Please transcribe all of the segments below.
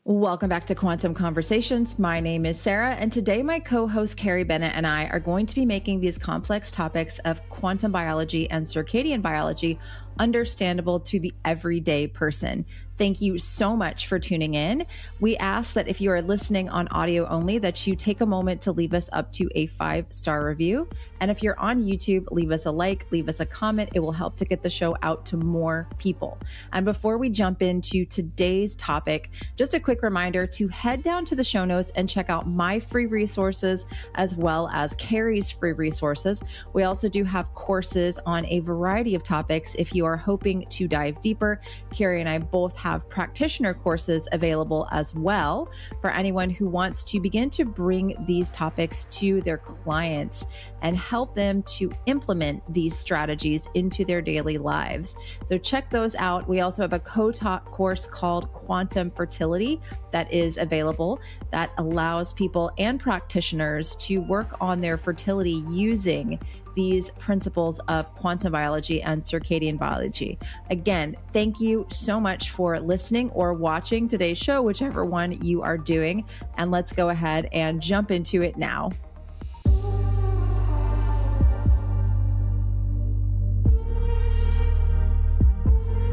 Welcome back to Quantum Conversations. My name is Sarah, and today my co-host Carrie Bennett and I are going to be making these complex topics of quantum biology and circadian biology understandable to the everyday person. Thank you so much for tuning in. We ask that if you are listening on audio only, that you take a moment to leave us up to a 5-star review. And if you're on YouTube, leave us a like, leave us a comment. It will help to get the show out to more people. And before we jump into today's topic, just a quick reminder to head down to the show notes and check out my free resources as well as Carrie's free resources. We also do have courses on a variety of topics. If you are hoping to dive deeper, Carrie and I both have practitioner courses available as well for anyone who wants to begin to bring these topics to their clients and help them to implement these strategies into their daily lives. So check those out. We also have a co-taught course called Quantum Fertility that is available that allows people and practitioners to work on their fertility using these principles of quantum biology and circadian biology. Again, thank you so much for listening or watching today's show, whichever one you are doing. And let's go ahead and jump into it now.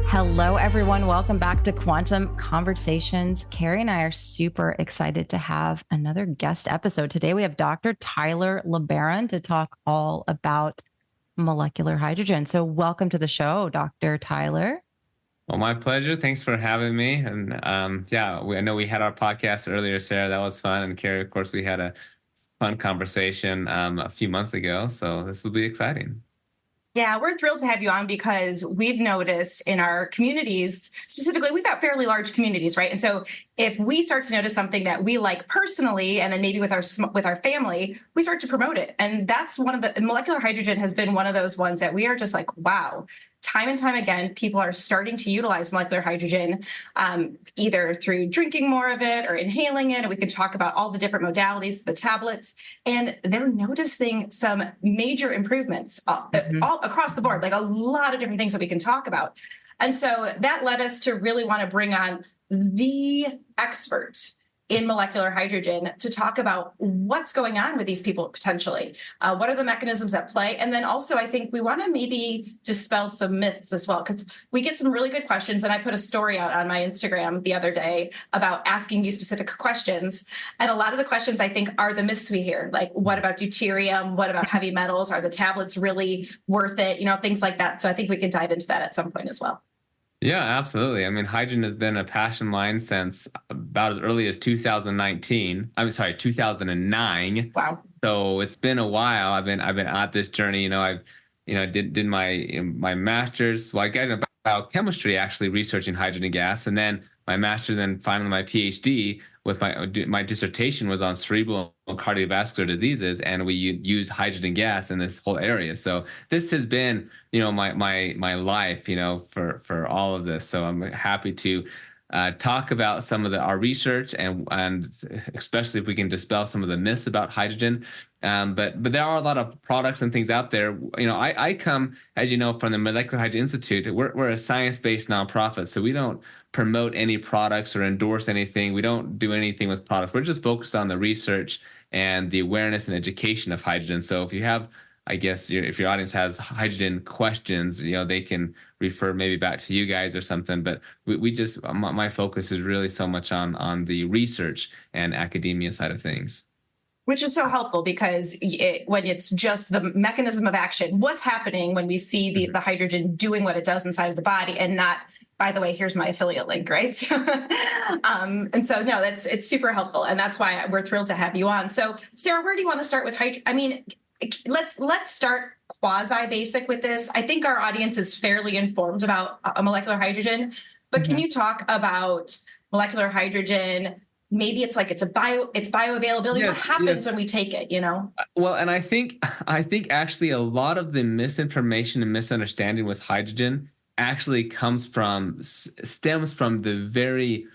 Hello, everyone. Welcome back to Quantum Conversations. Carrie and I are super excited to have another guest episode. Today, we have Dr. Tyler LeBaron to talk all about molecular hydrogen. So welcome to the show, Dr. Tyler. Well, my pleasure. Thanks for having me. And I know we had our podcast earlier, Sarah. That was fun. And Carrie, of course, we had a fun conversation a few months ago. So this will be exciting. Yeah, we're thrilled to have you on because we've noticed in our communities, specifically, we've got fairly large communities, right? And so if we start to notice something that we like personally, and then maybe with our family, we start to promote it. And that's one of the molecular hydrogen has been one of those ones that we are just like, wow. Time and time again, people are starting to utilize molecular hydrogen, either through drinking more of it or inhaling it. And we can talk about all the different modalities, the tablets, and they're noticing some major improvements all across the board, like a lot of different things that we can talk about. And so that led us to really want to bring on the expert in molecular hydrogen to talk about what's going on with these people potentially. What are the mechanisms at play? And then also, I think we want to maybe dispel some myths as well, because we get some really good questions. And I put a story out on my Instagram the other day about asking you specific questions. And a lot of the questions, I think, are the myths we hear. Like, what about deuterium? What about heavy metals? Are the tablets really worth it? Things like that. So I think we can dive into that at some point as well. Yeah, absolutely. I mean, hydrogen has been a passion of mine since about as early as 2009. Wow. So it's been a while. I've been at this journey. I've did my master's. Well, I got into biochemistry, actually researching hydrogen gas, and then my master's, then finally my PhD with my dissertation was on cerebral and cardiovascular diseases, and we use hydrogen gas in this whole area. So this has been, my life, for all of this. So I'm happy to talk about some of our research and especially if we can dispel some of the myths about hydrogen. But there are a lot of products and things out there. I come, as you know, from the Molecular Hydrogen Institute. We're a science-based nonprofit, so we don't promote any products or endorse anything. We don't do anything with products. We're just focused on the research and the awareness and education of hydrogen. So if you have, I guess, if your audience has hydrogen questions, they can refer maybe back to you guys or something. But we just, my focus is really so much on the research and academia side of things. Which is so helpful because when it's just the mechanism of action, what's happening when we see the hydrogen doing what it does inside of the body and not, by the way, here's my affiliate link, right? And so, no, it's super helpful. And that's why we're thrilled to have you on. So, Sarah, where do you want to start with hydrogen? I mean, let's start quasi-basic with this. I think our audience is fairly informed about molecular hydrogen, but can you talk about molecular hydrogen? Maybe it's bioavailability. Yes, what happens when we take it, Well, and I think actually a lot of the misinformation and misunderstanding with hydrogen actually stems from the very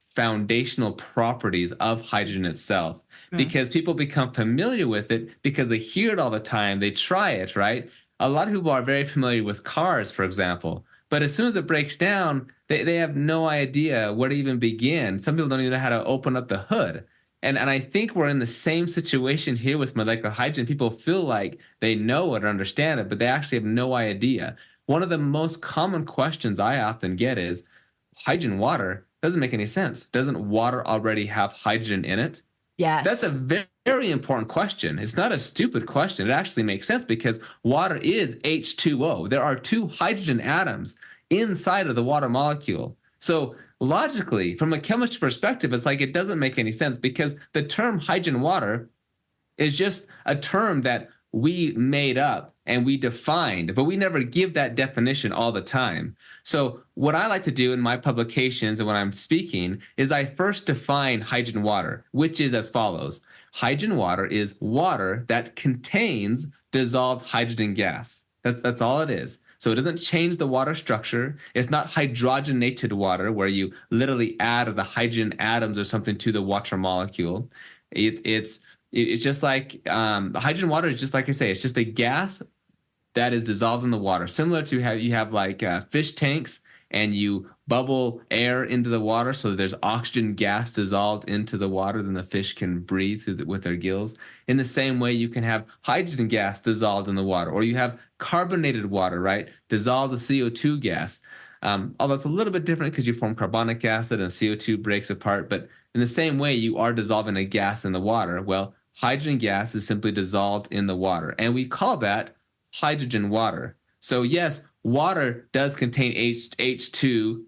foundational properties of hydrogen itself. Because people become familiar with it because they hear it all the time. They try it, right? A lot of people are very familiar with cars, for example. But as soon as it breaks down, They have no idea where to even begin. Some people don't even know how to open up the hood. And I think we're in the same situation here with molecular hydrogen. People feel like they know it or understand it, but they actually have no idea. One of the most common questions I often get is, hydrogen water doesn't make any sense. Doesn't water already have hydrogen in it? Yes. That's a very, very important question. It's not a stupid question. It actually makes sense because water is H2O. There are two hydrogen atoms inside of the water molecule. So logically, from a chemistry perspective, it's like it doesn't make any sense because the term hydrogen water is just a term that we made up and we defined, but we never give that definition all the time. So what I like to do in my publications and when I'm speaking is I first define hydrogen water, which is as follows. Hydrogen water is water that contains dissolved hydrogen gas. That's all it is. So it doesn't change the water structure. It's not hydrogenated water where you literally add the hydrogen atoms or something to the water molecule. It's just like hydrogen water is just like I say, it's just a gas that is dissolved in the water, similar to how you have like fish tanks and you bubble air into the water so there's oxygen gas dissolved into the water, then the fish can breathe with their gills. In the same way, you can have hydrogen gas dissolved in the water, or you have carbonated water, right? Dissolve the CO2 gas. Although it's a little bit different because you form carbonic acid and CO2 breaks apart, but in the same way, you are dissolving a gas in the water. Well, hydrogen gas is simply dissolved in the water, and we call that hydrogen water. So yes, water does contain H2,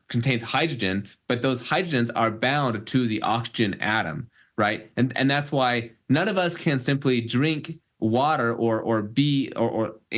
contains hydrogen, but those hydrogens are bound to the oxygen atom, right? And that's why none of us can simply drink water or be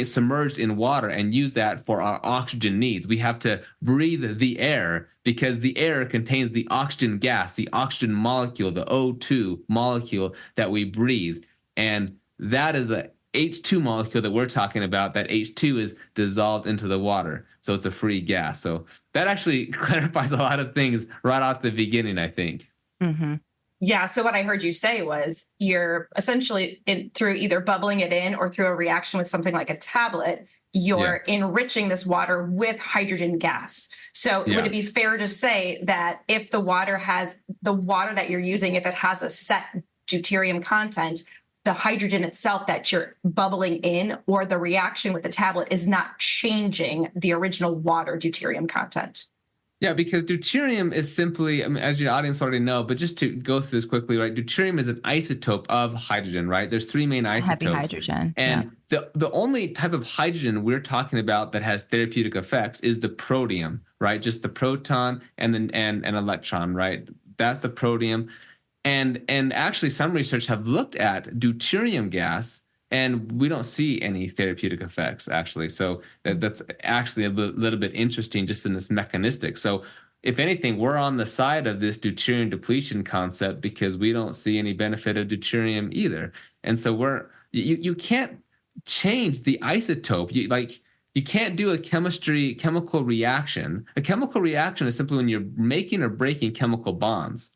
submerged in water and use that for our oxygen needs. We have to breathe the air because the air contains the oxygen gas, the oxygen molecule, the O2 molecule that we breathe. And that is the H2 molecule that we're talking about. That H2 is dissolved into the water. So it's a free gas. So that actually clarifies a lot of things right off the beginning, I think. Mm-hmm. Yeah. So what I heard you say was you're essentially through either bubbling it in or through a reaction with something like a tablet, you're enriching this water with hydrogen gas. So would it be fair to say that if the water that you're using, if it has a set deuterium content, the hydrogen itself that you're bubbling in or the reaction with the tablet is not changing the original water deuterium content? Yeah, because deuterium is simply, I mean, as your audience already know, but just to go through this quickly, right? Deuterium is an isotope of hydrogen, right? There's three main isotopes. Heavy hydrogen. And the only type of hydrogen we're talking about that has therapeutic effects is the protium, right? Just the proton and an electron, right? That's the protium. And actually some research have looked at deuterium gas, and we don't see any therapeutic effects, actually. So that's actually a little bit interesting just in this mechanistic. So if anything, we're on the side of this deuterium depletion concept because we don't see any benefit of deuterium either. And so you can't change the isotope. You can't do a chemical reaction. A chemical reaction is simply when you're making or breaking chemical bonds.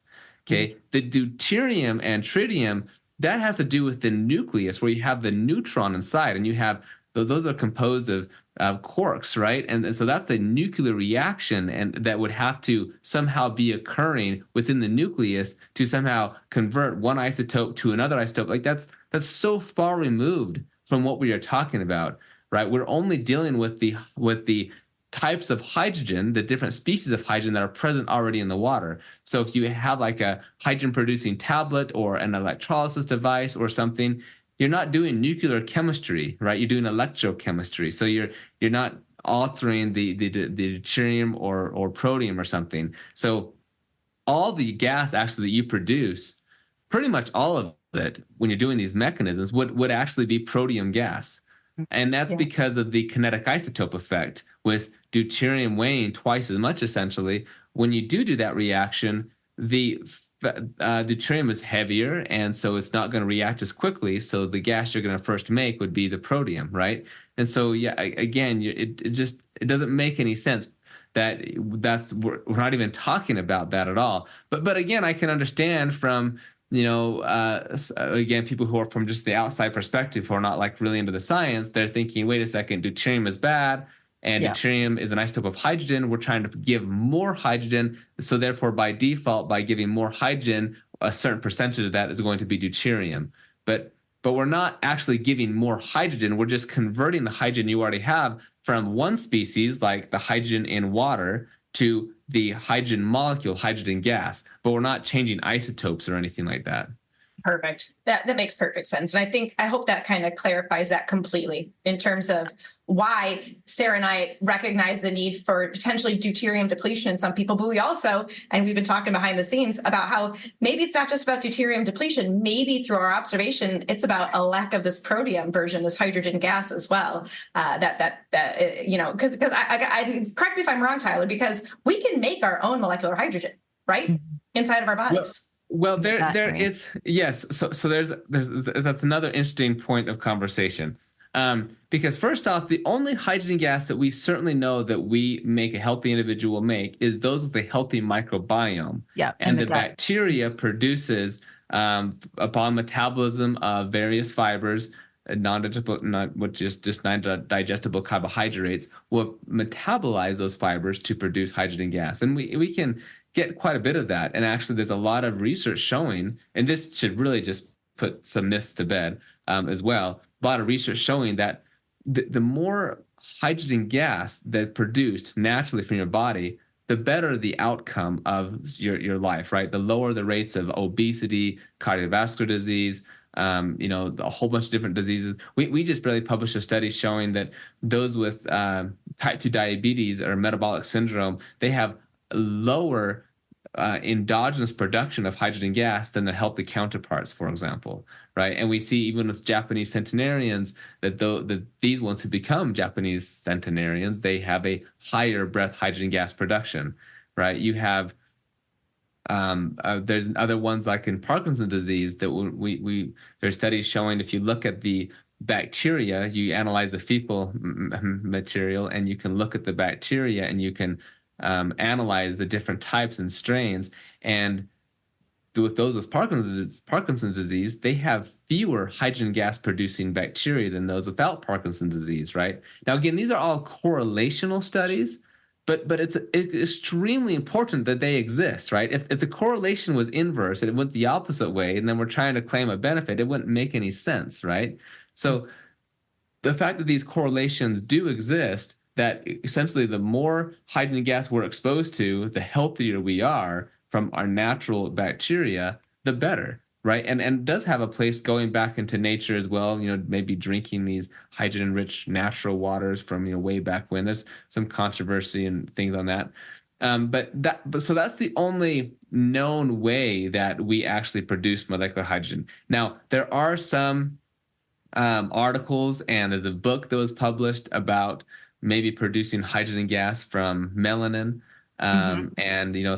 Okay, the deuterium and tritium, that has to do with the nucleus where you have the neutron inside, and you have those are composed of quarks, right? And so that's a nuclear reaction, and that would have to somehow be occurring within the nucleus to somehow convert one isotope to another isotope. Like that's so far removed from what we are talking about, right? We're only dealing with the types of hydrogen, the different species of hydrogen that are present already in the water. So if you have like a hydrogen producing tablet or an electrolysis device or something, you're not doing nuclear chemistry, right? You're doing electrochemistry. So you're not altering the deuterium or protium or something. So all the gas actually that you produce, pretty much all of it when you're doing these mechanisms would actually be protium gas. And that's because of the kinetic isotope effect with deuterium weighing twice as much, essentially. When you do that reaction, the deuterium is heavier, and so it's not going to react as quickly. So the gas you're going to first make would be the protium, right? And so, again, it doesn't make any sense we're not even talking about that at all. But again, I can understand from again, people who are from just the outside perspective, who are not like really into the science, they're thinking, wait a second, deuterium is bad. And deuterium is an isotope of hydrogen. We're trying to give more hydrogen. So therefore, by default, by giving more hydrogen, a certain percentage of that is going to be deuterium. But we're not actually giving more hydrogen. We're just converting the hydrogen you already have from one species, like the hydrogen in water, to the hydrogen molecule, hydrogen gas. But we're not changing isotopes or anything like that. Perfect. That makes perfect sense. And I hope that kind of clarifies that completely in terms of why Sarah and I recognize the need for potentially deuterium depletion in some people, but we also, and we've been talking behind the scenes about how maybe it's not just about deuterium depletion. Maybe through our observation, it's about a lack of this protium version, this hydrogen gas as well. Because I correct me if I'm wrong, Tyler, because we can make our own molecular hydrogen, right? Inside of our bodies. Well, it's yes. So there's that's another interesting point of conversation. Because first off, the only hydrogen gas that we certainly know that we make a healthy individual make is those with a healthy microbiome. Yeah, and the bacteria produces upon metabolism of various fibers, non-digestible carbohydrates will metabolize those fibers to produce hydrogen gas, and we can get quite a bit of that. And actually, there's a lot of research showing, and this should really just put some myths to bed as well. A lot of research showing that the more hydrogen gas that's produced naturally from your body, the better the outcome of your life, right? The lower the rates of obesity, cardiovascular disease, a whole bunch of different diseases. We just barely published a study showing that those with type 2 diabetes or metabolic syndrome, they have lower endogenous production of hydrogen gas than the healthy counterparts, for example, right? And we see even with Japanese centenarians that these ones who become Japanese centenarians, they have a higher breath hydrogen gas production, right? You have there's other ones like in Parkinson's disease that there's studies showing if you look at the bacteria, you analyze the fecal material and you can look at the bacteria and you can analyze the different types and strains, and with those with Parkinson's disease, they have fewer hydrogen gas producing bacteria than those without Parkinson's disease, right? Now, again, these are all correlational studies, but it's extremely important that they exist, right? If the correlation was inverse and it went the opposite way, and then we're trying to claim a benefit, it wouldn't make any sense, right? So the fact that these correlations do exist, that essentially the more hydrogen gas we're exposed to, the healthier we are from our natural bacteria, the better, right? And it does have a place going back into nature as well, maybe drinking these hydrogen-rich natural waters from, way back when. There's some controversy and things on that. So that's the only known way that we actually produce molecular hydrogen. Now, there are some articles, and there's a book that was published about maybe producing hydrogen gas from melanin, and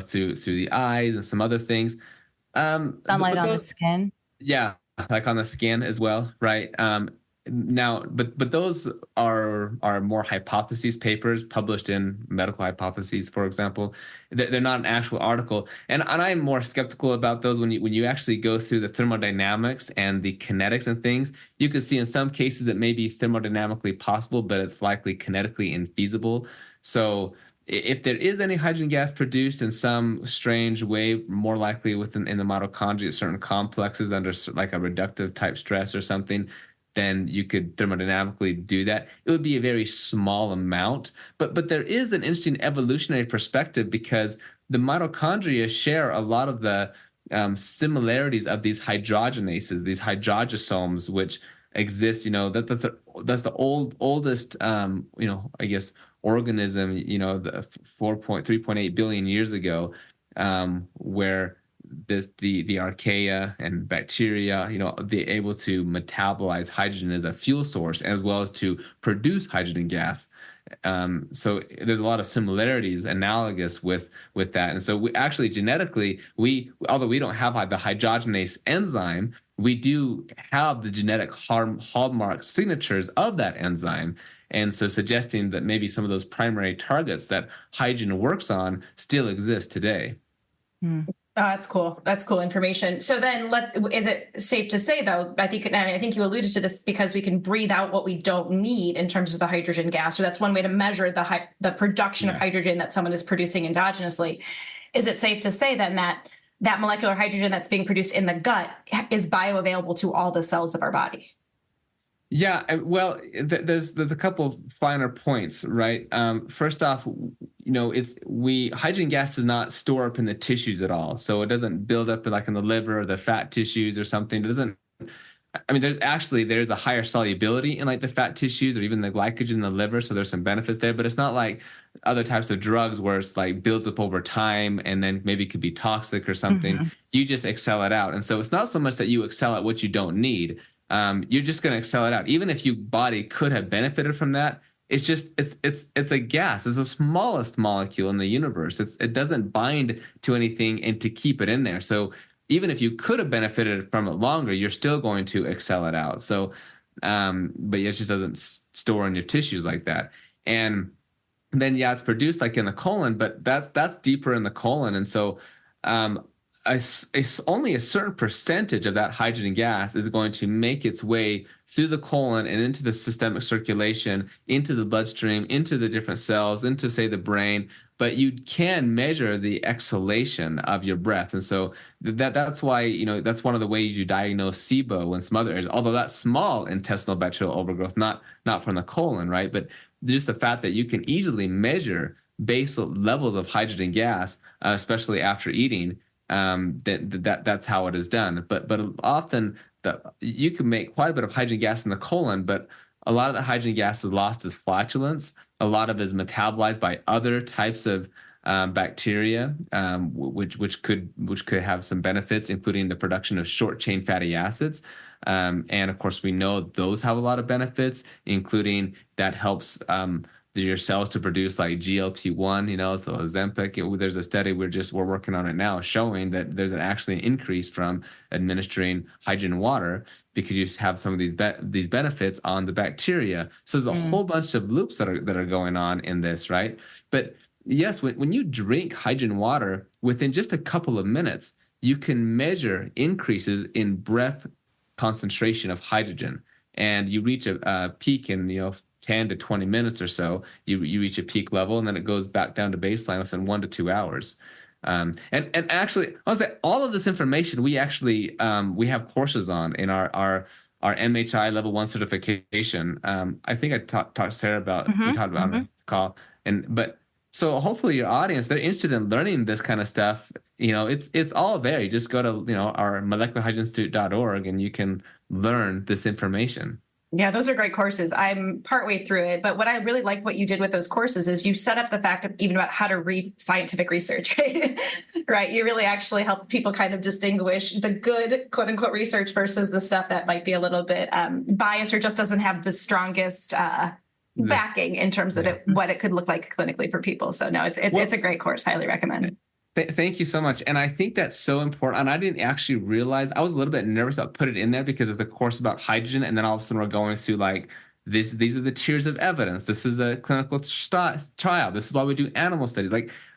through the eyes and some other things. Sunlight on the skin. Yeah, like on the skin as well, right? Now, but those are more hypotheses papers published in Medical Hypotheses, for example. They're not an actual article, and I'm more skeptical about those when you actually go through the thermodynamics and the kinetics and things. You can see in some cases it may be thermodynamically possible, but it's likely kinetically infeasible. So if there is any hydrogen gas produced in some strange way, more likely in the mitochondria, certain complexes under like a reductive type stress or something, then you could thermodynamically do that. It would be a very small amount, but there is an interesting evolutionary perspective because the mitochondria share a lot of the similarities of these hydrogenases, these hydrogysomes, which exist. That's the oldest I guess organism. The 3.8 billion years ago, where the archaea and bacteria, they're able to metabolize hydrogen as a fuel source as well as to produce hydrogen gas. So there's a lot of similarities analogous with that. And so we actually genetically, although we don't have the hydrogenase enzyme, we do have the genetic hallmark signatures of that enzyme. And so suggesting that maybe some of those primary targets that hydrogen works on still exist today. Oh, that's cool. That's cool information. So then is it safe to say though, I think you alluded to this, because we can breathe out what we don't need in terms of the hydrogen gas, so that's one way to measure the production of hydrogen that someone is producing endogenously. Is it safe to say then that that molecular hydrogen that's being produced in the gut is bioavailable to all the cells of our body? Yeah, well, there's a couple of finer points, right? First off, hydrogen gas does not store up in the tissues at all, so it doesn't build up like in the liver or the fat tissues or something. It doesn't. I mean, there's a higher solubility in like the fat tissues or even the glycogen in the liver, so there's some benefits there. But it's not like other types of drugs where it's like builds up over time and then maybe could be toxic or something. Mm-hmm. You just excel it out, and so it's not so much that you excel at what you don't need. You're just going to excel it out. Even if your body could have benefited from that, it's a gas. It's the smallest molecule in the universe. It doesn't bind to anything and to keep it in there. So even if you could have benefited from it longer, you're still going to excel it out. So, but it just doesn't store in your tissues like that. And then, it's produced like in the colon, but that's deeper in the colon. And so, only a certain percentage of that hydrogen gas is going to make its way through the colon and into the systemic circulation, into the bloodstream, into the different cells, into, say, the brain. But you can measure the exhalation of your breath. And so that's why, that's one of the ways you diagnose SIBO and some other areas, although that's small intestinal bacterial overgrowth, not from the colon, right? But just the fact that you can easily measure basal levels of hydrogen gas, especially after eating, that's how it is done. But often you can make quite a bit of hydrogen gas in the colon, but a lot of the hydrogen gas is lost as flatulence. A lot of it is metabolized by other types of bacteria, which could have some benefits, including the production of short chain fatty acids. And of course, we know those have a lot of benefits, including that helps your cells to produce like GLP-1, so Ozempic. There's a study we're working on it now showing that there's actually an increase from administering hydrogen water because you have some of these benefits on the bacteria. So there's a whole bunch of loops that are going on in this, right? But yes, when you drink hydrogen water, within just a couple of minutes, you can measure increases in breath concentration of hydrogen, and you reach a peak in 10 to 20 minutes or so. You reach a peak level, and then it goes back down to baseline within 1 to 2 hours. And actually, I was say all of this information we actually we have courses on in our MHI level 1 certification. I think I talked to Sarah about we talked about on the call, but so hopefully your audience, they're interested in learning this kind of stuff. It's all there. You just go to our molecularhydrogeninstitute.org and you can learn this information. Yeah, those are great courses. I'm partway through it, but what I really like what you did with those courses is you set up the fact of even about how to read scientific research, right? You really actually help people kind of distinguish the good, quote unquote, research versus the stuff that might be a little bit biased or just doesn't have the strongest backing in terms of what it could look like clinically for people. So no, it's a great course. Highly recommend. Thank you so much. And I think that's so important. And I didn't actually realize, I was a little bit nervous about putting it in there because it's a course about hydrogen. And then all of a sudden we're going through like these are the tiers of evidence. This is a clinical trial. This is why we do animal studies.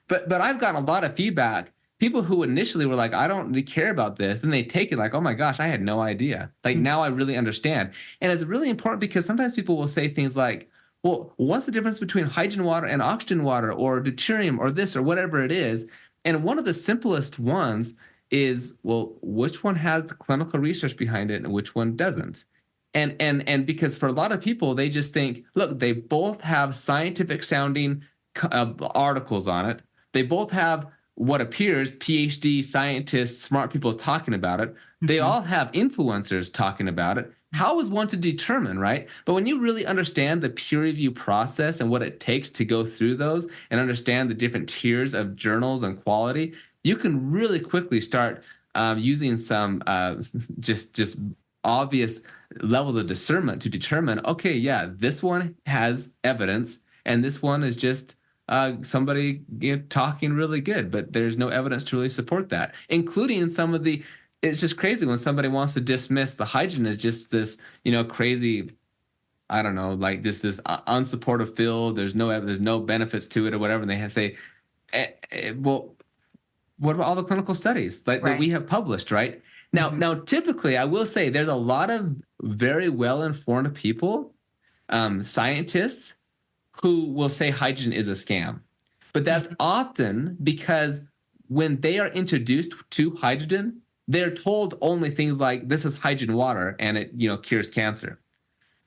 But I've gotten a lot of feedback. People who initially were like, I don't really care about this. Then they take it like, oh my gosh, I had no idea. Like now I really understand. And it's really important because sometimes people will say things like, well, what's the difference between hydrogen water and oxygen water or deuterium or this or whatever it is? And one of the simplest ones is, well, which one has the clinical research behind it and which one doesn't? And because for a lot of people, they just think, look, they both have scientific sounding articles on it. They both have what appears PhD scientists, smart people talking about it. They all have influencers talking about it. How is one to determine, right? But when you really understand the peer review process and what it takes to go through those and understand the different tiers of journals and quality, you can really quickly start using some just obvious levels of discernment to determine, okay, yeah, this one has evidence and this one is just somebody talking really good, but there's no evidence to really support that, including some of the. It's just crazy when somebody wants to dismiss the hydrogen as just this, crazy, I don't know, like this unsupportive field. There's no benefits to it or whatever. And they say, well, what about all the clinical studies that we have published, right? Now, typically, I will say there's a lot of very well-informed people, scientists, who will say hydrogen is a scam. But that's often because when they are introduced to hydrogen, they're told only things like, this is hydrogen water and it, cures cancer.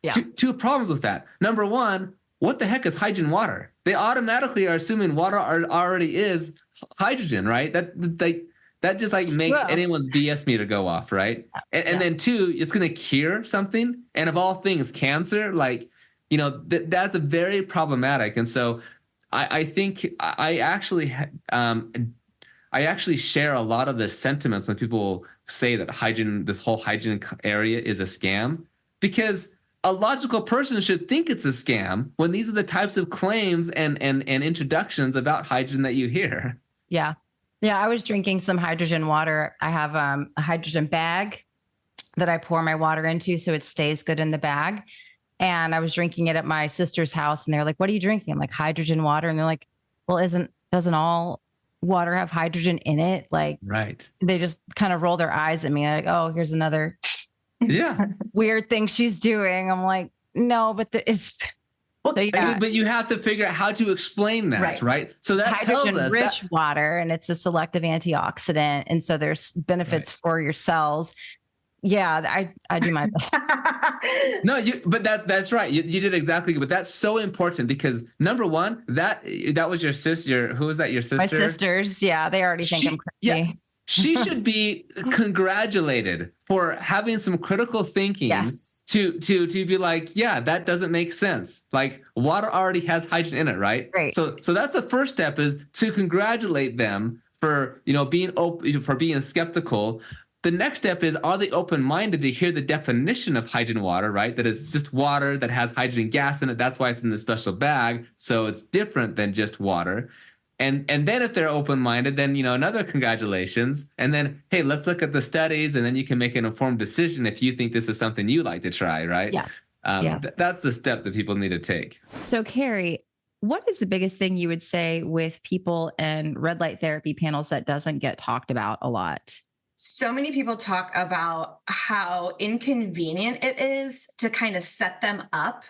Yeah. Two problems with that. Number one, what the heck is hydrogen water? They automatically are assuming water already is hydrogen, right? That just makes anyone's BS meter go off, right? And then two, it's going to cure something. And of all things, cancer, that's a very problematic. And so I think I actually share a lot of the sentiments when people say that this whole hydrogen area is a scam, because a logical person should think it's a scam when these are the types of claims and introductions about hydrogen that you hear. Yeah. Yeah. I was drinking some hydrogen water. I have a hydrogen bag that I pour my water into so it stays good in the bag. And I was drinking it at my sister's house and they're like, what are you drinking? I'm like, hydrogen water. And they're like, well, doesn't all water have hydrogen in it? Right. They just kind of roll their eyes at me like, oh, here's another weird thing she's doing. I'm like, no, but but you have to figure out how to explain that, right? So that tells us rich water, and it's a selective antioxidant. And so there's benefits for your cells. Yeah, I do my best. No, but that's right. You did exactly. But that's so important because number one, that was your sister. Who was that? Your sister? My sisters. Yeah, they already think I'm crazy. Yeah, she should be congratulated for having some critical thinking. Yes. To be like, yeah, that doesn't make sense. Like water already has hydrogen in it, right? Right. So that's the first step, is to congratulate them for being open, for being skeptical. The next step is, are they open-minded to hear the definition of hydrogen water, right? That is just water that has hydrogen gas in it. That's why it's in the special bag. So it's different than just water. And then if they're open-minded, then, another congratulations. And then, hey, let's look at the studies. And then you can make an informed decision if you think this is something you like to try, right? Yeah. That's the step that people need to take. So, Carrie, what is the biggest thing you would say with people and red light therapy panels that doesn't get talked about a lot? So many people talk about how inconvenient it is to kind of set them up.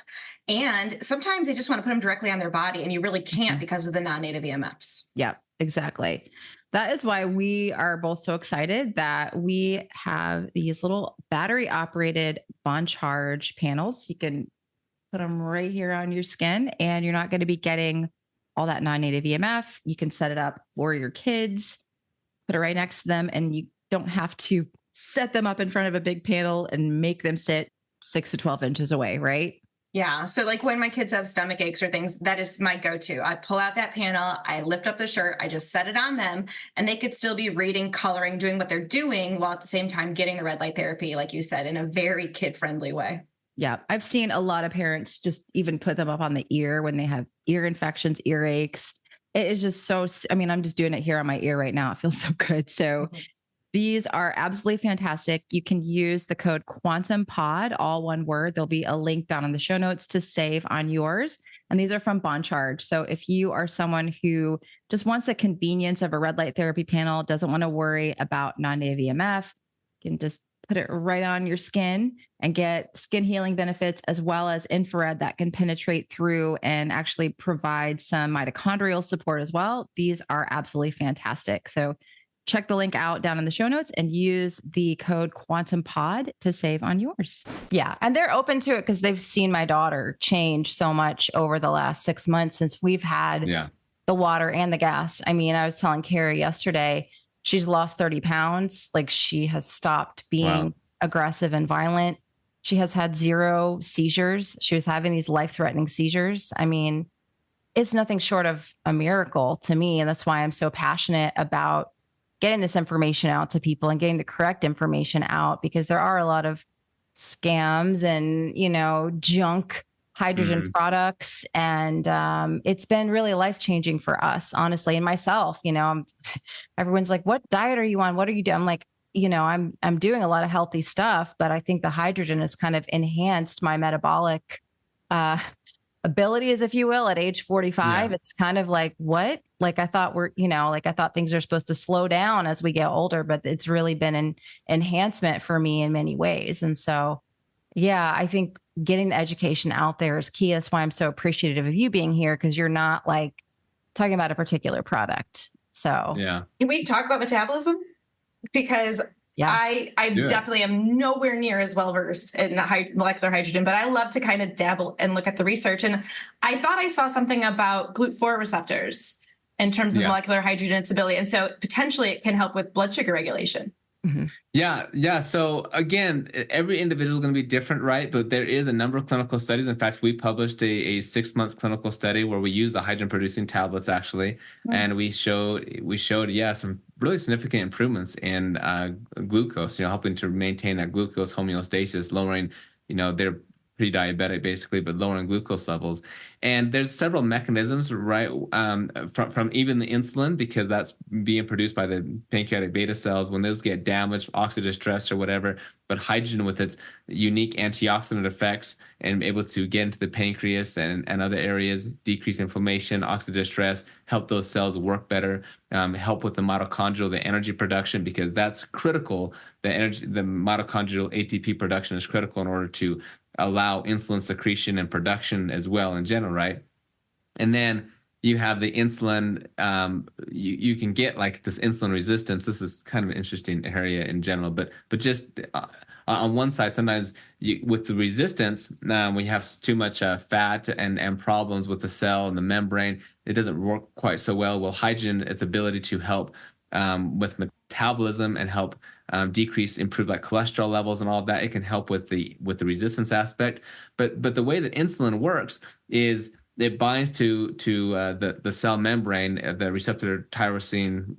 And sometimes they just want to put them directly on their body, and you really can't because of the non-native EMFs. Yeah, exactly. That is why we are both so excited that we have these little battery operated bond charge panels. You can put them right here on your skin and you're not going to be getting all that non-native EMF. You can set it up for your kids, put it right next to them, and you don't have to set them up in front of a big panel and make them sit 6 to 12 inches away, right? Yeah. So when my kids have stomach aches or things, that is my go-to. I pull out that panel, I lift up the shirt, I just set it on them, and they could still be reading, coloring, doing what they're doing while at the same time getting the red light therapy, like you said, in a very kid-friendly way. Yeah. I've seen a lot of parents just even put them up on the ear when they have ear infections, earaches. It is just I'm just doing it here on my ear right now. It feels so good. So these are absolutely fantastic. You can use the code QuantumPod, all one word. There'll be a link down in the show notes to save on yours. And these are from Bond Charge. So if you are someone who just wants the convenience of a red light therapy panel, doesn't want to worry about non-native EMF, you can just put it right on your skin and get skin healing benefits, as well as infrared that can penetrate through and actually provide some mitochondrial support as well. These are absolutely fantastic. So check the link out down in the show notes and use the code QuantumPod to save on yours. Yeah. And they're open to it because they've seen my daughter change so much over the last 6 months since we've had the water and the gas. I mean, I was telling Carrie yesterday, she's lost 30 pounds. Like, she has stopped being aggressive and violent. She has had 0 seizures. She was having these life-threatening seizures. I mean, it's nothing short of a miracle to me. And that's why I'm so passionate about getting this information out to people and getting the correct information out, because there are a lot of scams and, junk hydrogen products. And it's been really life-changing for us, honestly. And myself, everyone's like, what diet are you on? What are you doing? I'm like, I'm doing a lot of healthy stuff, but I think the hydrogen has kind of enhanced my metabolic abilities, if you will, at age 45. Yeah. It's kind of like, what? Like I thought I thought things are supposed to slow down as we get older, but it's really been an enhancement for me in many ways. And so, yeah, I think getting the education out there is key. That's why I'm so appreciative of you being here, because you're not like talking about a particular product. So Yeah. Can we talk about metabolism? Because yeah, I definitely am nowhere near as well versed in molecular hydrogen, but I love to kind of dabble and look at the research. And I thought I saw something about GLUT4 receptors in terms of molecular hydrogen and its ability. And so potentially it can help with blood sugar regulation. Mm-hmm. Yeah. So again, every individual is going to be different, right? But there is a number of clinical studies. In fact, we published a 6-month clinical study where we used the hydrogen-producing tablets actually, and we showed some really significant improvements in glucose. Helping to maintain that glucose homeostasis, lowering, they're pre-diabetic basically, but lowering glucose levels. And there's several mechanisms, right, from even the insulin, because that's being produced by the pancreatic beta cells. When those get damaged, oxidative stress or whatever, but hydrogen with its unique antioxidant effects and able to get into the pancreas and other areas, decrease inflammation, oxidative stress, help those cells work better, help with the mitochondrial, the energy production, because that's critical. The mitochondrial ATP production is critical in order to allow insulin secretion and production as well in general, right? And then you have the insulin, you can get like this insulin resistance. This is kind of an interesting area in general, but just on one side, sometimes with the resistance, when you have too much fat and problems with the cell and the membrane, it doesn't work quite so well. Well, hydrogen, its ability to help with metabolism and help improve like cholesterol levels and all of that. It can help with the resistance aspect. But the way that insulin works is it binds to the cell membrane, the receptor tyrosine.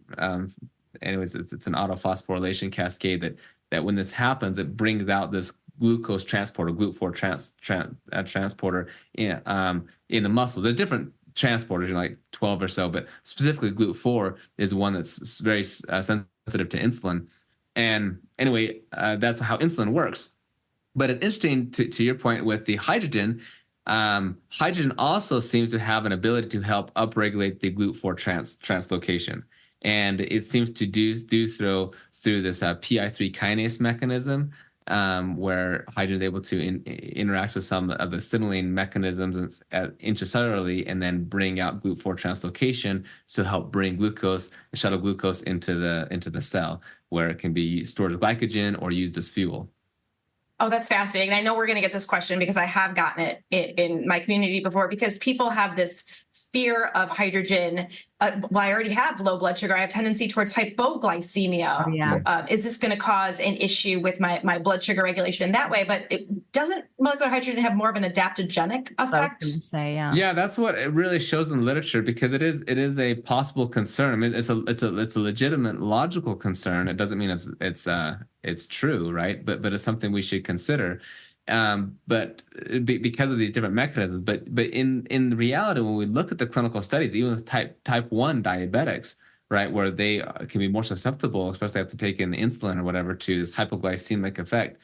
Anyways, it's an autophosphorylation cascade that when this happens, it brings out this glucose transporter, GLUT4 transporter in the muscles. There's different transporters, like 12 or so, but specifically GLUT4 is one that's very sensitive to insulin. And anyway, that's how insulin works. But it's interesting to your point with the hydrogen. Hydrogen also seems to have an ability to help upregulate the GLUT4 translocation, and it seems to do through this PI3 kinase mechanism, where hydrogen is able to interact with some of the signaling mechanisms intracellularly, and then bring out GLUT4 translocation to help bring shuttle glucose into the cell, where it can be stored as glycogen or used as fuel. Oh, that's fascinating. I know we're going to get this question because I have gotten it in my community before, because people have this fear of hydrogen. Well, I already have low blood sugar. I have tendency towards hypoglycemia. Oh, yeah. Is this going to cause an issue with my blood sugar regulation that way? But doesn't molecular hydrogen have more of an adaptogenic effect? I was going to say, yeah. Yeah, that's what it really shows in the literature, because it is a possible concern. I mean, it's a legitimate logical concern. It doesn't mean it's true, right? But it's something we should consider. But because of these different mechanisms, but in reality, when we look at the clinical studies, even with type 1 diabetics, right, where they can be more susceptible, especially after taking insulin or whatever, to this hypoglycemic effect,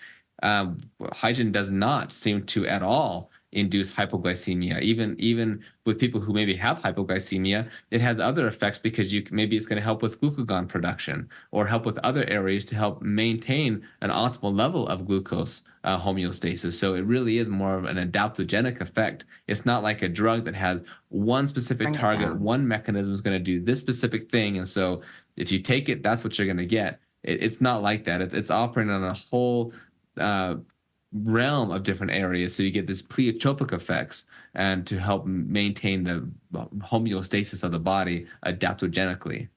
hydrogen does not seem to at all induce hypoglycemia. Even with people who maybe have hypoglycemia, it has other effects, because maybe it's going to help with glucagon production or help with other areas to help maintain an optimal level of glucose homeostasis. So it really is more of an adaptogenic effect. It's not like a drug that has one specific target, one mechanism is going to do this specific thing, and so if you take it, that's what you're going to get. It's not like that. It's operating on a whole realm of different areas, so you get this pleiotropic effects, and to help maintain the homeostasis of the body adaptogenically.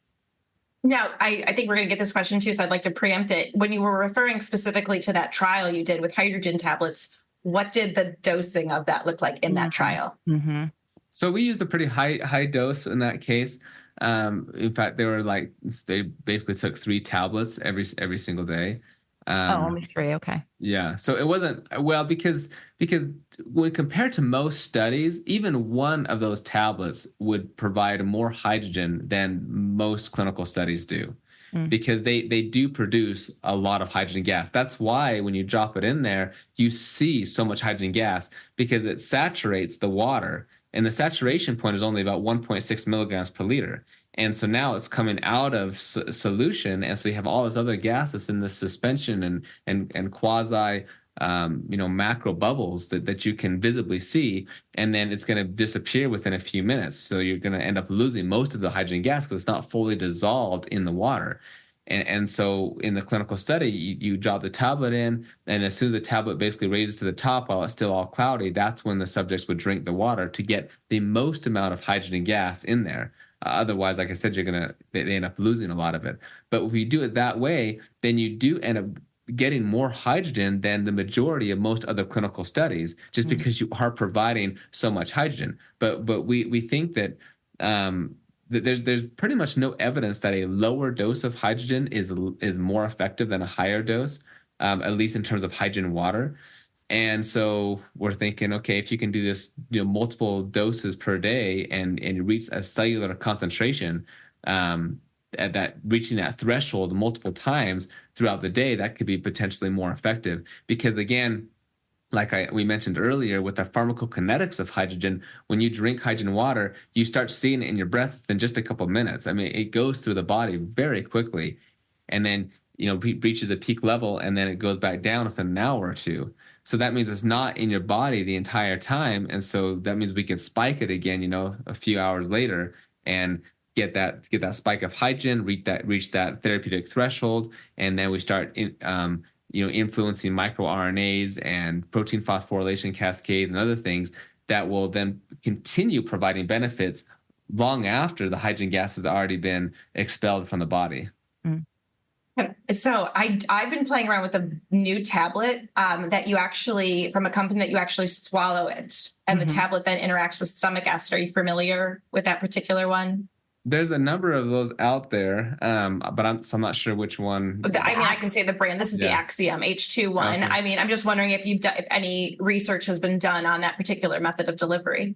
Now, I think we're going to get this question too, so I'd like to preempt it. When you were referring specifically to that trial you did with hydrogen tablets, what did the dosing of that look like in that trial? Mm-hmm. So we used a pretty high dose in that case. In fact, they basically took 3 tablets every single day. Only 3. Okay. Yeah. So it wasn't, well, because when compared to most studies, even one of those tablets would provide more hydrogen than most clinical studies do. because they do produce a lot of hydrogen gas. That's why when you drop it in there, you see so much hydrogen gas, because it saturates the water. And the saturation point is only about 1.6 milligrams per liter. And so now it's coming out of solution. And so you have all this other gas that's in this suspension and quasi macro bubbles that you can visibly see, and then it's going to disappear within a few minutes. So you're going to end up losing most of the hydrogen gas because it's not fully dissolved in the water. And so in the clinical study, you drop the tablet in, and as soon as the tablet basically raises to the top while it's still all cloudy, that's when the subjects would drink the water to get the most amount of hydrogen gas in there. Otherwise, like I said, they end up losing a lot of it. But if you do it that way, then you do end up getting more hydrogen than the majority of most other clinical studies, just because you are providing so much hydrogen. But we think that there's pretty much no evidence that a lower dose of hydrogen is more effective than a higher dose, at least in terms of hydrogen water. And so we're thinking, okay, if you can do this, multiple doses per day and reach a cellular concentration, at that reaching that threshold multiple times throughout the day, that could be potentially more effective. Because again, like we mentioned earlier, with the pharmacokinetics of hydrogen, when you drink hydrogen water, you start seeing it in your breath in just a couple of minutes. I mean, it goes through the body very quickly, and then reaches a peak level, and then it goes back down within an hour or two. So that means it's not in your body the entire time, and so that means we can spike it again, a few hours later, and get that spike of hydrogen, reach that therapeutic threshold, and then we start influencing microRNAs and protein phosphorylation cascades and other things that will then continue providing benefits long after the hydrogen gas has already been expelled from the body. So I've been playing around with a new tablet that you actually, from a company that you actually swallow it, and the tablet then interacts with stomach acid. Are you familiar with that particular one? There's a number of those out there, but I'm not sure which one. I can say the brand. This is the Axiom H2 one. Okay. I mean, I'm just wondering if if any research has been done on that particular method of delivery.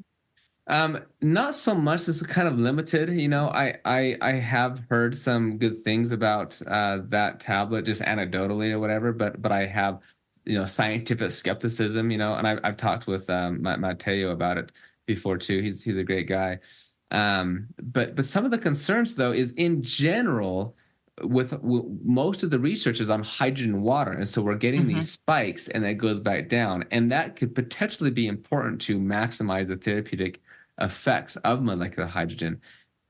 Not so much. It's kind of limited. I have heard some good things about that tablet, just anecdotally or whatever. But I have scientific skepticism. And I've talked with Matteo about it before too. He's a great guy. But some of the concerns, though, is in general with most of the research is on hydrogen water. And so we're getting these spikes, and it goes back down. And that could potentially be important to maximize the therapeutic effects of molecular hydrogen.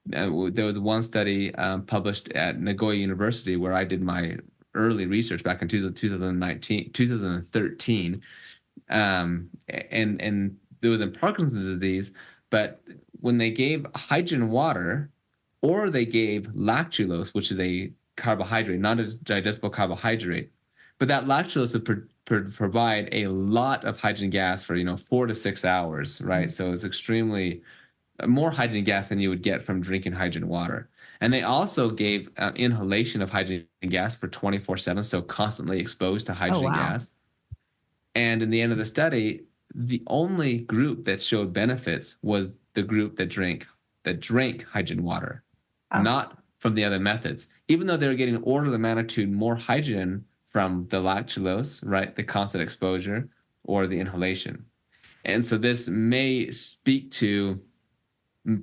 There was one study published at Nagoya University where I did my early research back in 2013. And there was in Parkinson's disease, but when they gave hydrogen water, or they gave lactulose, which is a carbohydrate, not a digestible carbohydrate, but that lactulose would provide a lot of hydrogen gas for 4 to 6 hours, right? So it's extremely more hydrogen gas than you would get from drinking hydrogen water. And they also gave inhalation of hydrogen gas for 24/7, so constantly exposed to hydrogen gas. And in the end of the study, the only group that showed benefits was the group that drank hydrogen water, not from the other methods. Even though they were getting order of magnitude more hydrogen from the lactulose, right, the constant exposure, or the inhalation. And so this may speak to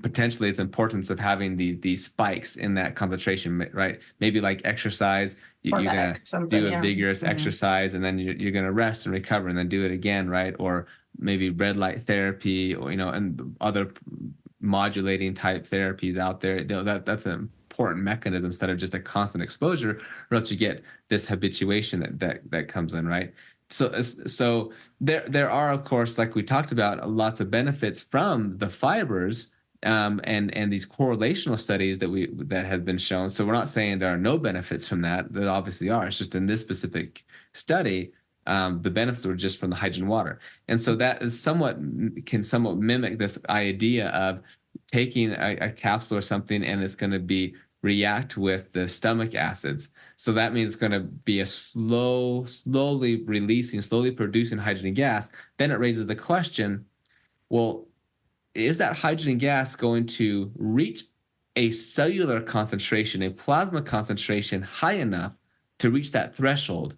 potentially its importance of having these spikes in that concentration, right? Maybe like exercise, you're going to do a vigorous exercise, and then you're going to rest and recover and then do it again, right? Or maybe red light therapy, or and other modulating type therapies out there. That's an important mechanism instead of just a constant exposure, or else you get this habituation that comes in, right? So there are, of course, like we talked about, lots of benefits from the fibers, and these correlational studies that have been shown. So we're not saying there are no benefits from that. There obviously are. It's just in this specific study, the benefits were just from the hydrogen water. And so that is can somewhat mimic this idea of taking a capsule or something, and it's going to react with the stomach acids. So that means it's going to be a slowly producing hydrogen gas. Then it raises the question, well, is that hydrogen gas going to reach a cellular concentration, a plasma concentration high enough to reach that threshold,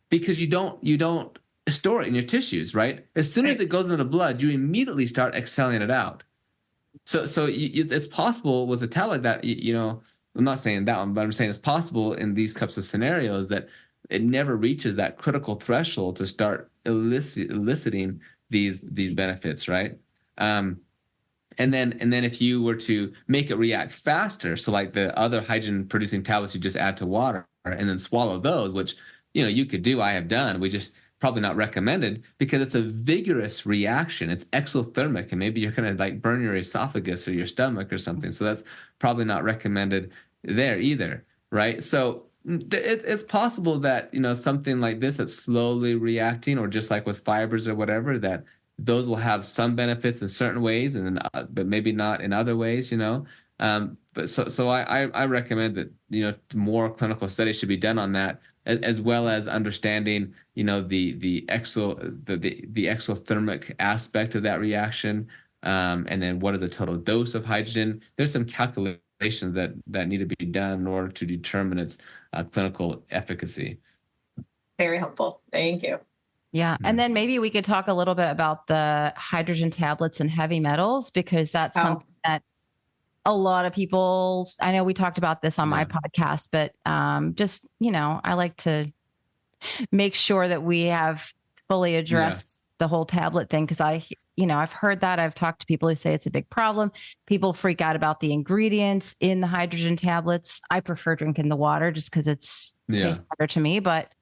because you don't store it in your tissues, right? As soon as it goes into the blood, you immediately start exhaling it out. So it's possible with a tablet that, I'm not saying that one, but I'm saying it's possible in these types of scenarios that it never reaches that critical threshold to start eliciting these benefits, right? And then if you were to make it react faster, so like the other hydrogen producing tablets you just add to water and then swallow those, which you could do, I have done, we just probably not recommended because it's a vigorous reaction. It's exothermic, and maybe you're going to like burn your esophagus or your stomach or something. So that's probably not recommended there either, right? So it's possible that something like this that's slowly reacting, or just like with fibers or whatever, that those will have some benefits in certain ways, and then, but maybe not in other ways, But so I recommend that more clinical studies should be done on that, as well as understanding the exothermic aspect of that reaction, and then what is the total dose of hydrogen. There's some calculations that need to be done in order to determine its clinical efficacy. Very helpful. Thank you. Yeah. And then maybe we could talk a little bit about the hydrogen tablets and heavy metals, because that's something that a lot of people, I know we talked about this on my podcast, but just, I like to make sure that we have fully addressed the whole tablet thing. Cause I've heard that. I've talked to people who say it's a big problem. People freak out about the ingredients in the hydrogen tablets. I prefer drinking the water just because tastes better to me. But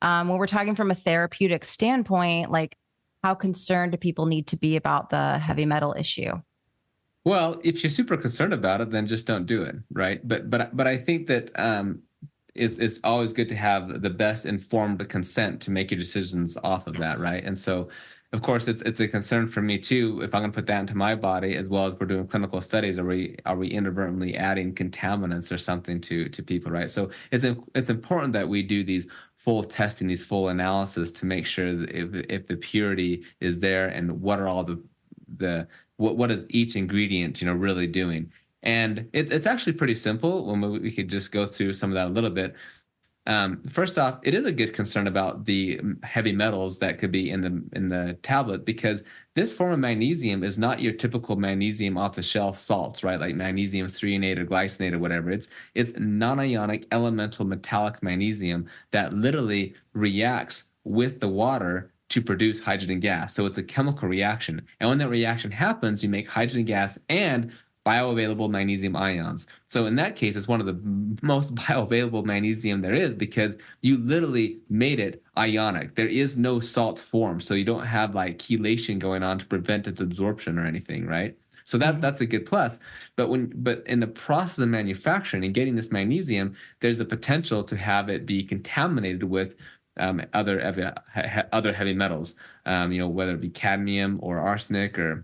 when we're talking from a therapeutic standpoint, like how concerned do people need to be about the heavy metal issue? Well, if you're super concerned about it, then just don't do it, right? But I think that it's always good to have the best informed consent to make your decisions off of that, right? And so, of course, it's a concern for me too. If I'm going to put that into my body, as well as we're doing clinical studies, are we inadvertently adding contaminants or something to people, right? So it's important that we do these full testing, these full analysis to make sure that if the purity is there, and what are all what is each ingredient really doing. And it's actually pretty simple. When we could just go through some of that a little bit. First off, it is a good concern about the heavy metals that could be in the tablet, because this form of magnesium is not your typical magnesium off the shelf salts, right? Like magnesium threonate or glycinate or whatever. It's non-ionic elemental metallic magnesium that literally reacts with the water to produce hydrogen gas. So it's a chemical reaction. And when that reaction happens, you make hydrogen gas and bioavailable magnesium ions. So in that case, it's one of the most bioavailable magnesium there is, because you literally made it ionic. There is no salt form, so you don't have like chelation going on to prevent its absorption or anything, right? So that's a good plus. But in the process of manufacturing and getting this magnesium, there's the potential to have it be contaminated with other heavy metals, whether it be cadmium or arsenic or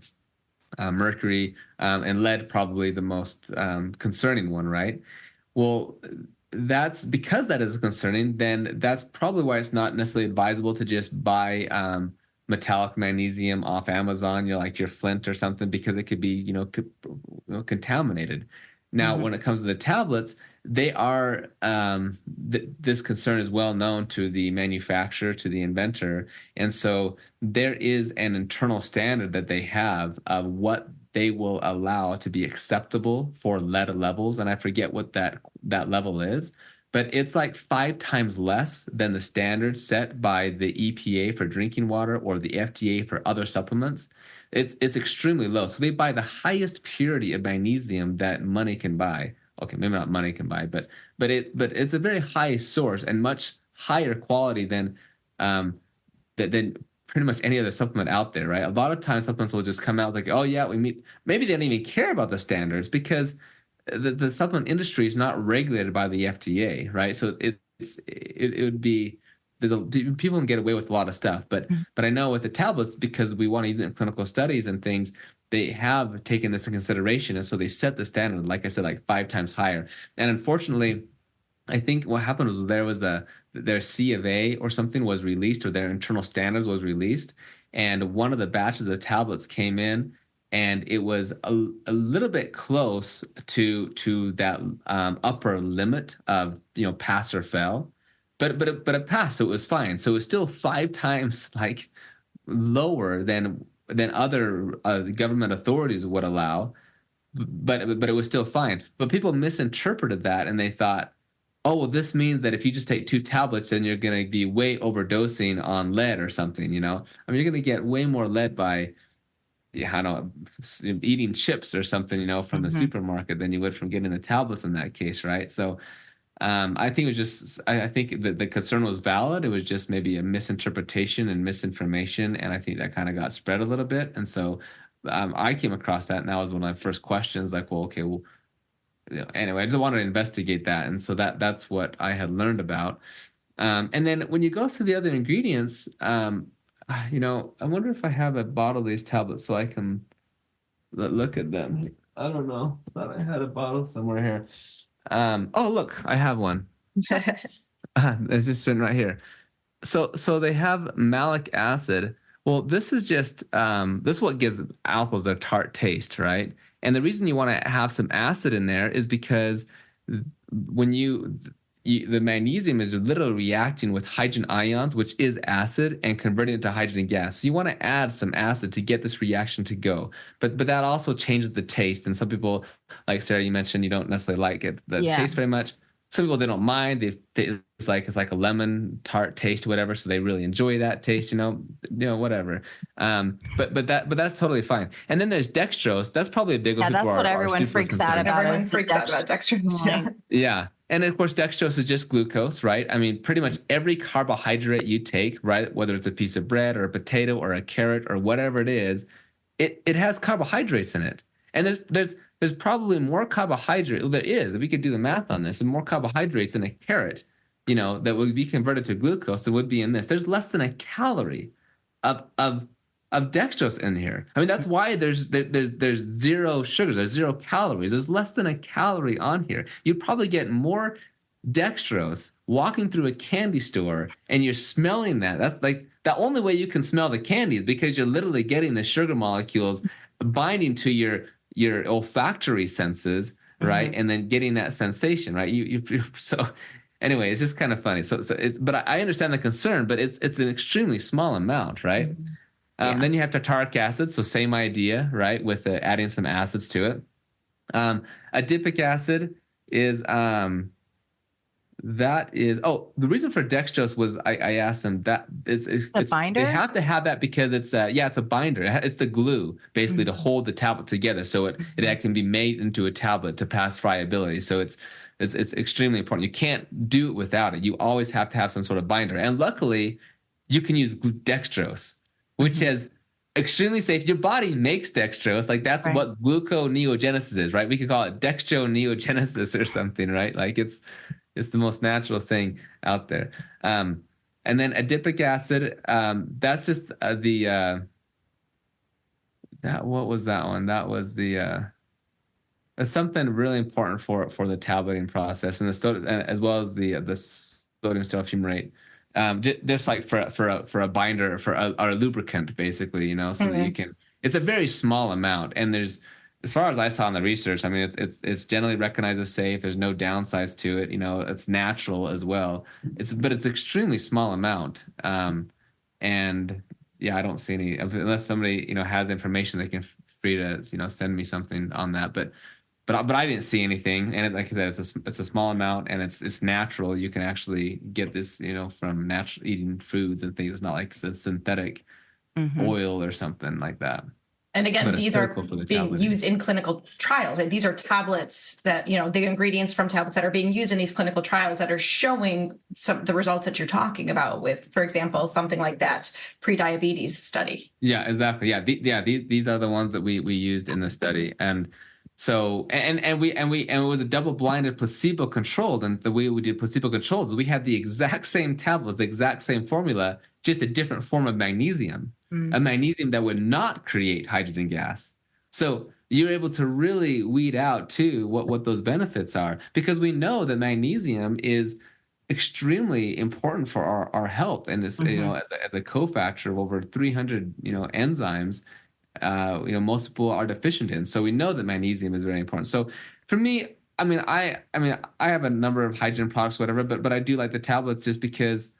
mercury, and lead, probably the most concerning one, right? Well, that's because that is concerning. Then that's probably why it's not necessarily advisable to just buy metallic magnesium off Amazon, like your Flint or something, because it could be contaminated. Now, when it comes to the tablets, they are this concern is well known to the manufacturer, to the inventor, and so there is an internal standard that they have of what they will allow to be acceptable for lead levels, and I forget what that level is, but it's like 5 times less than the standard set by the EPA for drinking water or the FDA for other supplements. It's extremely low. So they buy the highest purity of magnesium that money can buy. Okay, maybe not money can buy, but it's a very high source and much higher quality than pretty much any other supplement out there, right? A lot of times supplements will just come out like, oh yeah, maybe they don't even care about the standards, because the supplement industry is not regulated by the FDA, right? So it would be people can get away with a lot of stuff, but I know with the tablets, because we want to use it in clinical studies and things, they have taken this into consideration, and so they set the standard, like I said, like 5 times higher. And unfortunately, I think what happened was their C of A or something was released, or their internal standards was released, and one of the batches of the tablets came in, and it was a little bit close to that upper limit of pass or fail, but it passed, so it was fine. So it was still 5 times like lower than other government authorities would allow, but it was still fine. But people misinterpreted that, and they thought, oh, well, this means that if you just take 2 tablets, then you're going to be way overdosing on lead or something. I mean, you're going to get way more lead by, I don't know, eating chips or something, from the supermarket than you would from getting the tablets in that case, right? So I think it was just, I think the concern was valid. It was just maybe a misinterpretation and misinformation, and I think that kind of got spread a little bit. And so I came across that, and that was one of my first questions, like, well, okay, well, anyway, I just wanted to investigate that, and so that's what I had learned about. And then when you go through the other ingredients, I wonder if I have a bottle of these tablets so I can look at them. I don't know. I thought I had a bottle somewhere here. Oh, look, I have one. It's just sitting right here. So they have malic acid. Well, this is just this is what gives apples their tart taste, right? And the reason you want to have some acid in there is because when the magnesium is literally reacting with hydrogen ions, which is acid, and converting it to hydrogen gas. So you want to add some acid to get this reaction to go. But that also changes the taste. And some people, like Sarah, you mentioned, you don't necessarily like the taste very much. Some people, they don't mind. It's like a lemon tart taste or whatever, so they really enjoy that taste, whatever. But that's totally fine. And then there's dextrose. That's probably a big one. Yeah, that's what everyone freaks out about. Everyone freaks out about dextrose. Yeah. And of course, dextrose is just glucose, right? I mean, pretty much every carbohydrate you take, right, whether it's a piece of bread or a potato or a carrot or whatever it is, it has carbohydrates in it. And there's probably more carbohydrate. Well, there is, if we could do the math on this, and more carbohydrates in a carrot, that would be converted to glucose than would be in this. There's less than a calorie of dextrose in here. I mean, that's why there's 0 sugars, there's 0 calories. There's less than a calorie on here. You'd probably get more dextrose walking through a candy store and you're smelling that. That's like the only way you can smell the candy is because you're literally getting the sugar molecules binding to your olfactory senses, right? And then getting that sensation, right? So anyway, it's just kind of funny. So but I understand the concern, but it's an extremely small amount, right? Then you have tartaric acid, so same idea, right? With adding some acids to it. Adipic acid is the reason for dextrose was I asked them that it's a binder. They have to have that because it's a binder. It's the glue basically to hold the tablet together, so it can be made into a tablet to pass friability. So it's extremely important. You can't do it without it. You always have to have some sort of binder. And luckily, you can use dextrose, which is extremely safe. Your body makes dextrose. Like that's what gluconeogenesis is, right? We could call it dextroneogenesis or something, right? Like it's the most natural thing out there. And then adipic acid, that's just what was that one? That was it's something really important for the tableting process, and as well as the sodium sulfumate. Just like for a binder, for a lubricant, basically, so that you can. It's a very small amount, and there's, as far as I saw in the research, I mean, it's generally recognized as safe. There's no downsides to it. It's natural as well. But it's extremely small amount. And yeah, I don't see any, unless somebody has information, they can free to send me something on that. But I didn't see anything. And like I said, it's a small amount, and it's natural. You can actually get this from natural eating foods and things. It's not like a synthetic oil or something like that. And again, these are being used in clinical trials. These are tablets that, the ingredients from tablets that are being used in these clinical trials that are showing the results that you're talking about with, for example, something like that pre-diabetes study. Yeah, exactly. Yeah. These are the ones that we used in the study. And so, and it was a double-blinded placebo-controlled. And the way we did placebo-controlled is we had the exact same tablet, the exact same formula, just a different form of magnesium. A magnesium that would not create hydrogen gas. So you're able to really weed out too what those benefits are, because we know that magnesium is extremely important for our health, and it's as a cofactor of over 300 enzymes, most people are deficient in. So we know that magnesium is very important. So for me, I have a number of hydrogen products, whatever, but I do like the tablets just because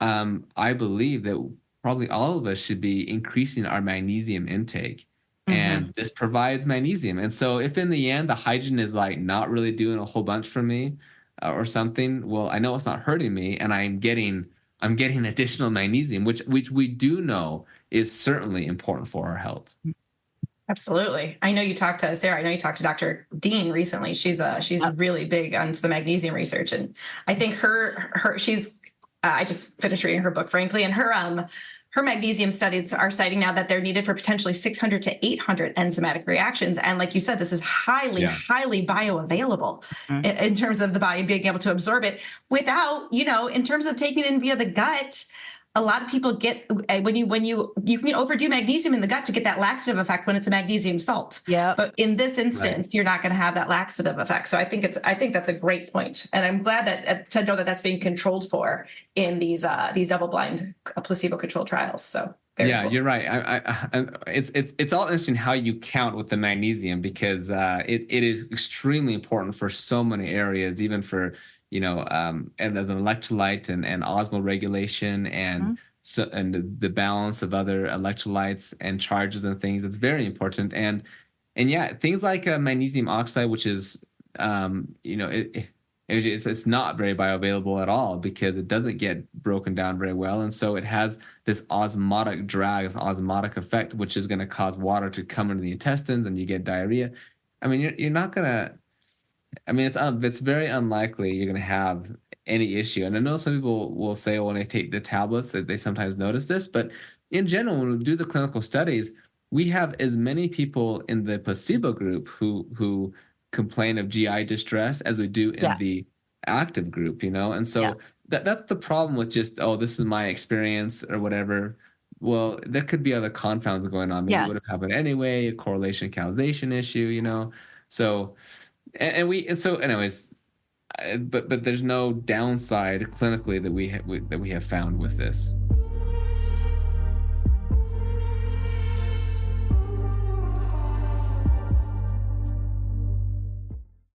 I believe that probably all of us should be increasing our magnesium intake. And this provides magnesium. And so if in the end the hydrogen is like not really doing a whole bunch for me or something, well, I know it's not hurting me, and I'm getting additional magnesium, which we do know is certainly important for our health. Absolutely. I know you talked to Sarah. I know you talked to Dr. Dean recently. She's really big onto the magnesium research, and I think she's. I just finished reading her book, frankly, and her magnesium studies are citing now that they're needed for potentially 600 to 800 enzymatic reactions. And like you said, this is highly bioavailable in terms of the body being able to absorb it without, in terms of taking it in via the gut. A lot of people get when you can overdo magnesium in the gut to get that laxative effect when it's a magnesium salt. Yeah. But in this instance, you're not going to have that laxative effect. So I think that's a great point, and I'm glad that to know that that's being controlled for in these double-blind placebo-controlled trials. So cool. You're right. It's all interesting how you count with the magnesium, because it is extremely important for so many areas, even for and as an electrolyte and osmolar regulation and the balance of other electrolytes and charges and things. It's very important. And things like magnesium oxide, which is it's not very bioavailable at all because it doesn't get broken down very well, and so it has this osmotic drag, this osmotic effect, which is going to cause water to come into the intestines, and you get diarrhea. I mean, you're not gonna. I mean, it's very unlikely you're going to have any issue. And I know some people will say, when they take the tablets, that they sometimes notice this. But in general, when we do the clinical studies, we have as many people in the placebo group who complain of GI distress as we do in the active group, And so that's the problem with just, this is my experience or whatever. Well, there could be other confounds going on. Maybe it would have happened anyway, a correlation causation issue, So... So anyways, but there's no downside clinically that we have found with this.